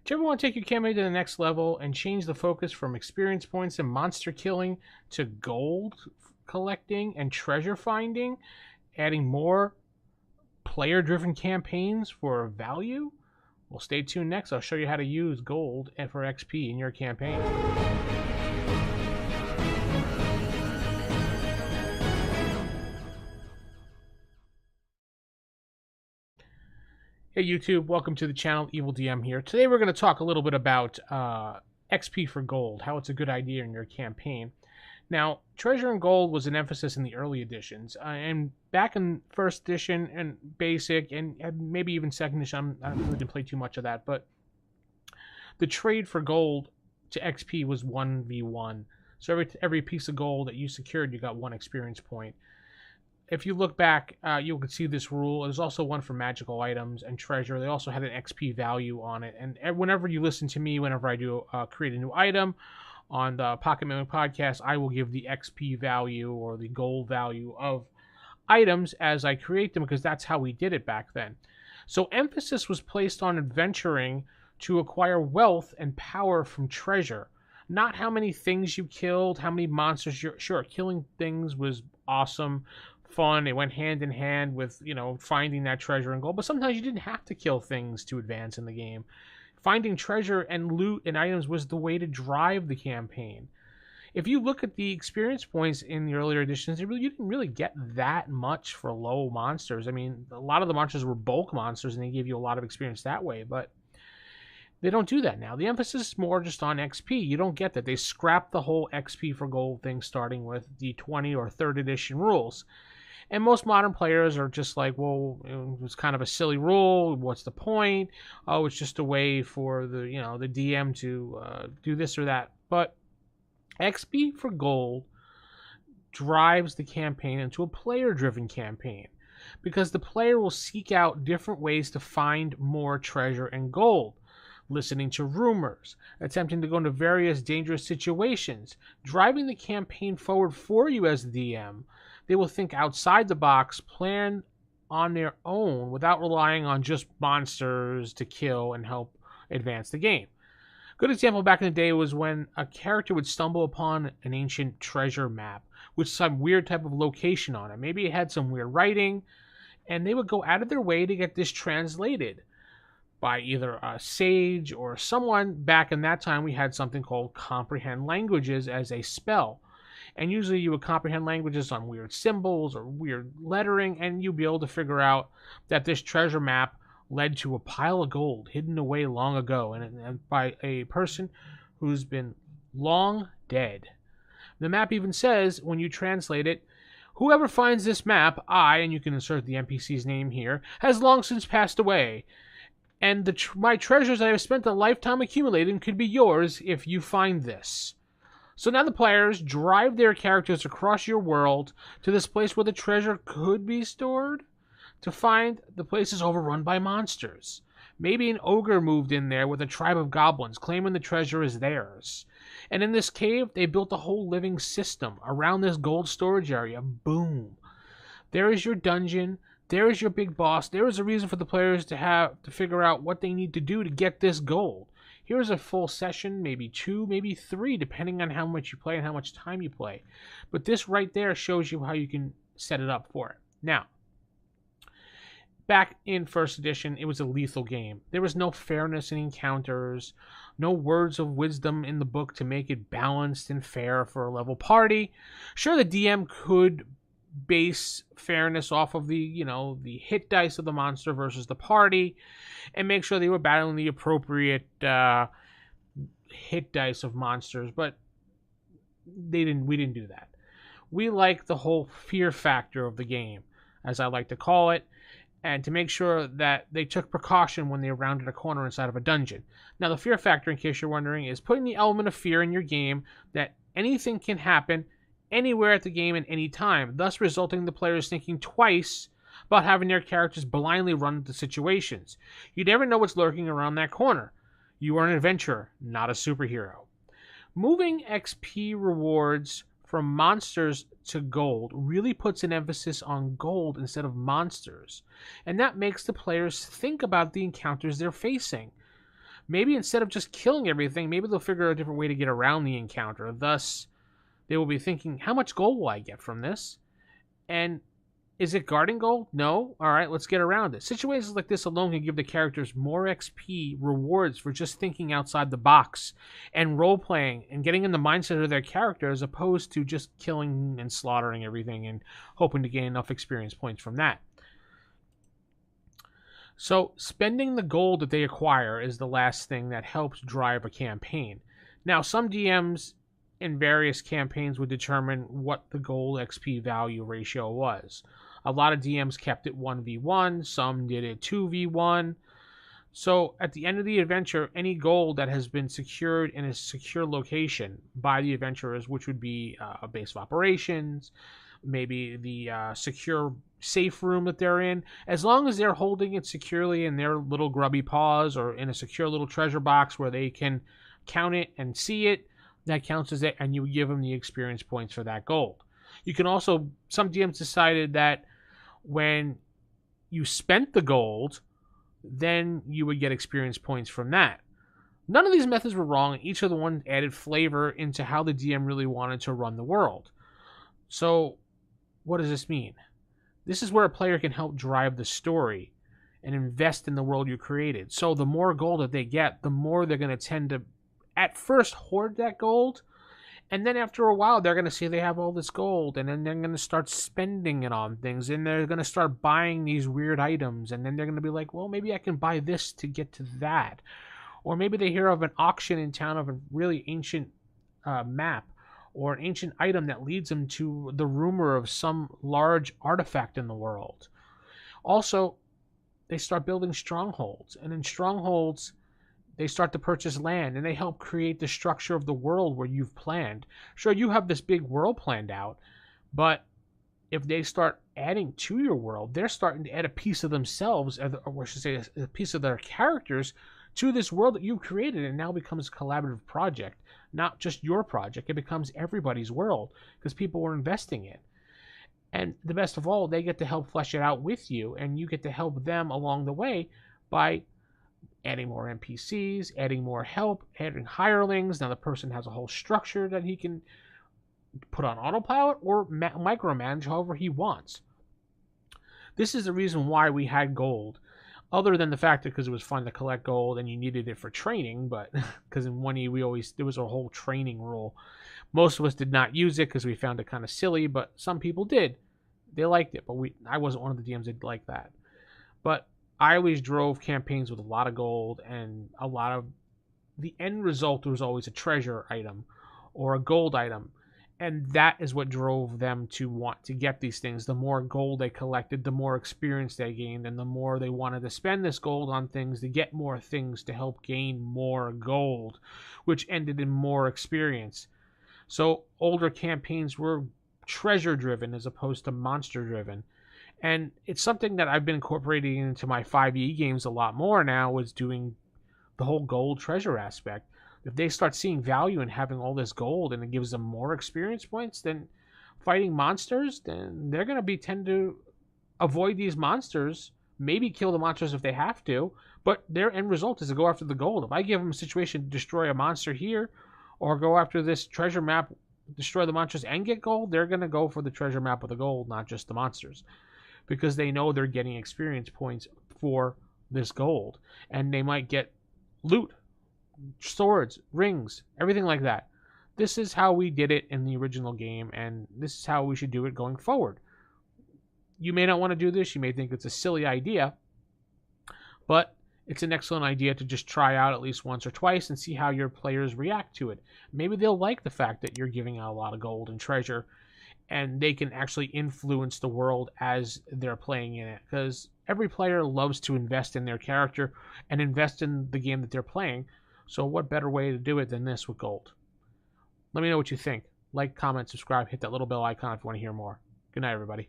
Do you ever want to take your campaign to the next level and change the focus from experience points and monster killing to gold collecting and treasure finding, adding more player-driven campaigns for value? Well, stay tuned next. I'll show you how to use gold and for XP in your campaign. Hey YouTube, welcome to the channel. TheEvilDM here. Today we're going to talk a little bit about XP for gold, how it's a good idea in your campaign. Now, treasure and gold was an emphasis in the early editions, and back in first edition and basic, and maybe even second edition. I really didn't play too much of that, but the trade for gold to XP was 1v1. So every piece of gold that you secured, you got 1 experience point. If you look back, you can see this rule. There's also one for magical items and treasure. They also had an XP value on it. And whenever you listen to me, whenever I do create a new item on the Pocket Memory Podcast, I will give the XP value or the gold value of items as I create them, because that's how we did it back then. So emphasis was placed on adventuring to acquire wealth and power from treasure. Not how many things you killed, how many monsters you're... Sure, killing things was awesome, fun. It went hand in hand with, finding that treasure and gold. But sometimes you didn't have to kill things to advance in the game. Finding treasure and loot and items was the way to drive the campaign. If you look at the experience points in the earlier editions, you didn't really get that much for low monsters. I mean, a lot of the monsters were bulk monsters, and they gave you a lot of experience that way. But they don't do that now. The emphasis is more just on XP. You don't get that. They scrapped the whole XP for gold thing, starting with the 20 or 3rd edition rules. And most modern players are just like, well, it was kind of a silly rule. What's the point? Oh, it's just a way for the DM to do this or that. But XP for gold drives the campaign into a player-driven campaign, because the player will seek out different ways to find more treasure and gold, listening to rumors, attempting to go into various dangerous situations, driving the campaign forward for you as the DM. They will think outside the box, plan on their own without relying on just monsters to kill and help advance the game. Good example back in the day was when a character would stumble upon an ancient treasure map with some weird type of location on it. Maybe it had some weird writing, and they would go out of their way to get this translated by either a sage or someone. Back in that time, we had something called comprehend languages as a spell. And usually you would comprehend languages on weird symbols or weird lettering, and you'd be able to figure out that this treasure map led to a pile of gold hidden away long ago, and by a person who's been long dead. The map even says, when you translate it, whoever finds this map, and you can insert the NPC's name here, has long since passed away. And my treasures I have spent a lifetime accumulating could be yours if you find this. So now the players drive their characters across your world to this place where the treasure could be stored. To find the place is overrun by monsters. Maybe an ogre moved in there with a tribe of goblins, claiming the treasure is theirs. And in this cave, they built a whole living system around this gold storage area. Boom. There is your dungeon. There is your big boss. There is a reason for the players to figure out what they need to do to get this gold. Here's a full session, maybe 2, maybe 3, depending on how much you play and how much time you play. But this right there shows you how you can set it up for it. Now, back in first edition, it was a lethal game. There was no fairness in encounters, no words of wisdom in the book to make it balanced and fair for a level party. Sure, the DM could base fairness off of the hit dice of the monster versus the party, and make sure they were battling the appropriate hit dice of monsters, but we didn't do that. We like the whole fear factor of the game, as I like to call it, and to make sure that they took precaution when they rounded a corner inside of a dungeon. Now, the fear factor, in case you're wondering, is putting the element of fear in your game that anything can happen anywhere at the game at any time, thus resulting in the players thinking twice about having their characters blindly run into situations. You never know what's lurking around that corner. You are an adventurer, not a superhero. Moving XP rewards from monsters to gold really puts an emphasis on gold instead of monsters, and that makes the players think about the encounters they're facing. maybe instead of just killing everything, maybe they'll figure out a different way to get around the encounter. Thus, they will be thinking, how much gold will I get from this? And is it guarding gold? No? Alright, let's get around it. Situations like this alone can give the characters more XP rewards for just thinking outside the box and role-playing and getting in the mindset of their character as opposed to just killing and slaughtering everything and hoping to gain enough experience points from that. So, spending the gold that they acquire is the last thing that helps drive a campaign. Now, some DMs in various campaigns would determine what the gold XP value ratio was. A lot of DMs kept it 1v1, some did it 2v1. So at the end of the adventure, any gold that has been secured in a secure location by the adventurers, which would be a base of operations, maybe the secure safe room that they're in, as long as they're holding it securely in their little grubby paws or in a secure little treasure box where they can count it and see it, that counts as it, and you give them the experience points for that gold. You can also, some DMs decided that when you spent the gold, then you would get experience points from that. None of these methods were wrong. Each of the ones added flavor into how the DM really wanted to run the world. So, what does this mean? This is where a player can help drive the story and invest in the world you created. So the more gold that they get, the more they're going to tend to, at first, hoard that gold. And then after a while, they're going to see they have all this gold, and then they're going to start spending it on things, and they're going to start buying these weird items, and then they're going to be like, well, maybe I can buy this to get to that. Or maybe they hear of an auction in town of a really ancient map or an ancient item that leads them to the rumor of some large artifact in the world. Also, they start building strongholds, and in strongholds, they start to purchase land, and they help create the structure of the world where you've planned. Sure, you have this big world planned out, but if they start adding to your world, they're starting to add a piece of themselves, or I should say a piece of their characters, to this world that you've created, and now becomes a collaborative project. Not just your project, it becomes everybody's world, because people are investing in. And the best of all, they get to help flesh it out with you, and you get to help them along the way by adding more NPCs, adding more help, adding hirelings. Now the person has a whole structure that he can put on autopilot or micromanage however he wants. This is the reason why we had gold, other than the fact that because it was fun to collect gold and you needed it for training, but because in 1E there was a whole training rule. Most of us did not use it because we found it kind of silly, but some people did. They liked it, but I wasn't one of the DMs that liked that. But I always drove campaigns with a lot of gold, and a lot of the end result was always a treasure item or a gold item. And that is what drove them to want to get these things. The more gold they collected, the more experience they gained, and the more they wanted to spend this gold on things to get more things to help gain more gold, which ended in more experience. So older campaigns were treasure-driven as opposed to monster-driven. And it's something that I've been incorporating into my 5e games a lot more now, is doing the whole gold treasure aspect. If they start seeing value in having all this gold and it gives them more experience points, then fighting monsters, then they're going to tend to avoid these monsters, maybe kill the monsters if they have to, but their end result is to go after the gold. If I give them a situation to destroy a monster here, or go after this treasure map, destroy the monsters and get gold, they're going to go for the treasure map with the gold, not just the monsters, because they know they're getting experience points for this gold, and they might get loot, swords, rings, everything like that. This is how we did it in the original game, and this is how we should do it going forward. You may not want to do this, you may think it's a silly idea, but it's an excellent idea to just try out at least once or twice and see how your players react to it. Maybe they'll like the fact that you're giving out a lot of gold and treasure, and they can actually influence the world as they're playing in it, because every player loves to invest in their character and invest in the game that they're playing. So what better way to do it than this with gold? Let me know what you think. Like, comment, subscribe, hit that little bell icon if you want to hear more. Good night, everybody.